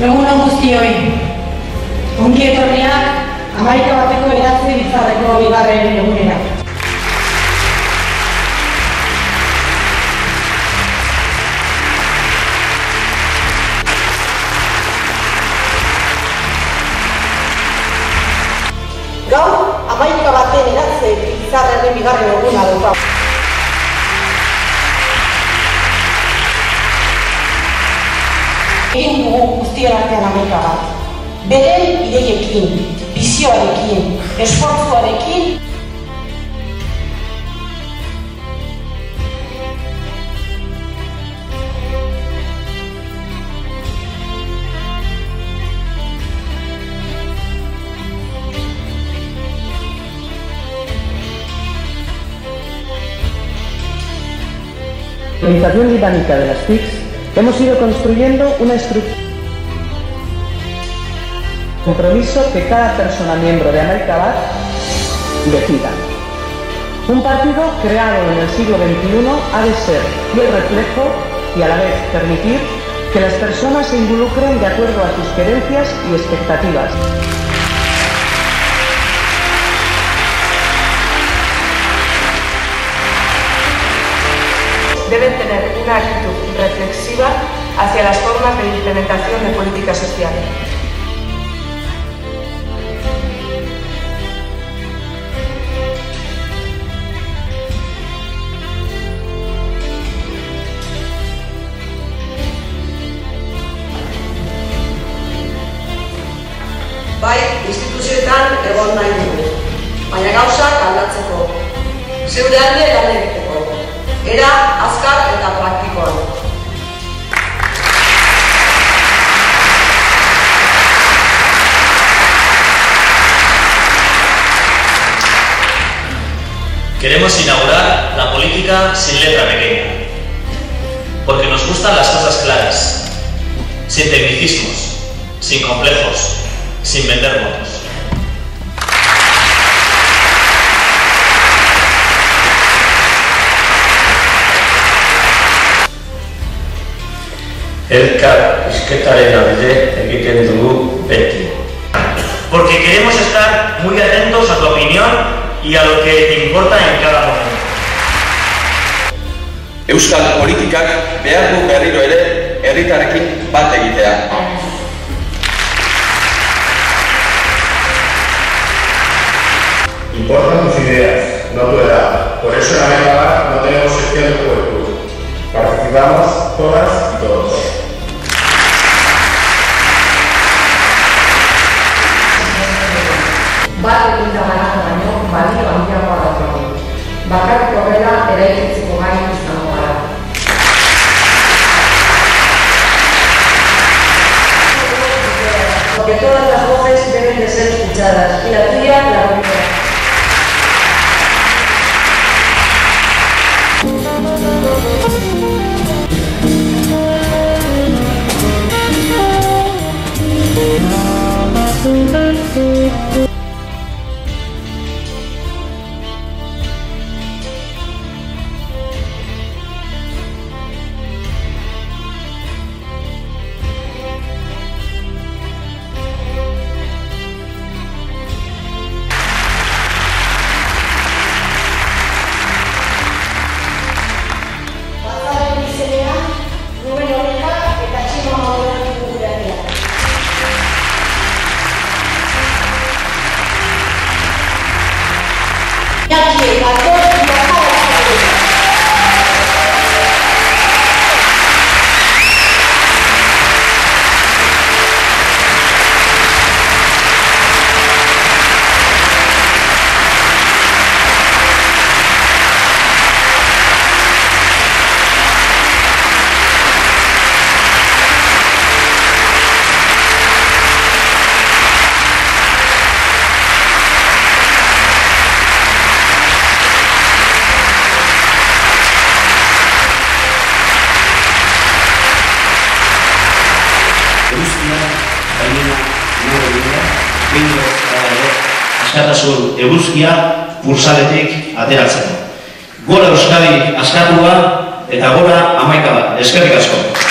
Egun on guztioi. Ongi etorriak Hamaika bateko eratze bizarreko bigarren egunera. Gaur, Hamaika baten eratze bizarraren bigarren eguna daukagu. Egin dugu guztion artean hamaika bat. Beren ideiekin, bizioarekin, esfortzuarekin. La organización dinámica de las TICs hemos ido construyendo una estructura, un compromiso que cada persona miembro de Hamaika Bat decida. Un partido creado en el siglo XXI ha de ser fiel reflejo y a la vez permitir que las personas se involucren de acuerdo a sus creencias y expectativas. Deben tener una actitud reflexiva hacia las formas de implementación de políticas sociales. Bai, instituzioetan egon nahi dugu, baina gauzak aldatzeko, zeure alde lan egiteko, era azkar eta praktikoan. Queremos inaugurar la política sin letra pequeña, porque nos gustan las cosas claras, sin tecnicismos, sin complejos, sin vender motos. Elkar hizketaren alde egiten dugu beti. Porque queremos estar muy atentos a tu opinión y a lo que te importa en cada momento. Euskal politikak behar du berriro ere herritarrekin bat egitea. Importan tus ideas, no tu edad. Por eso en Hamaika Bat no tenemos sección de juventud. Participamos todas y todos. Bat eginda banako baino, balio handiagoa daukagu. Bakarrik horrela eraikitzeko gai izango gara. Porque todas las voces deben de ser escuchadas y la tuya la primera. Askatasun eguzkia pulsaletik ateratzen. Gora Euskadi askatua eta gora Hamaika Bat. Eskerrik asko.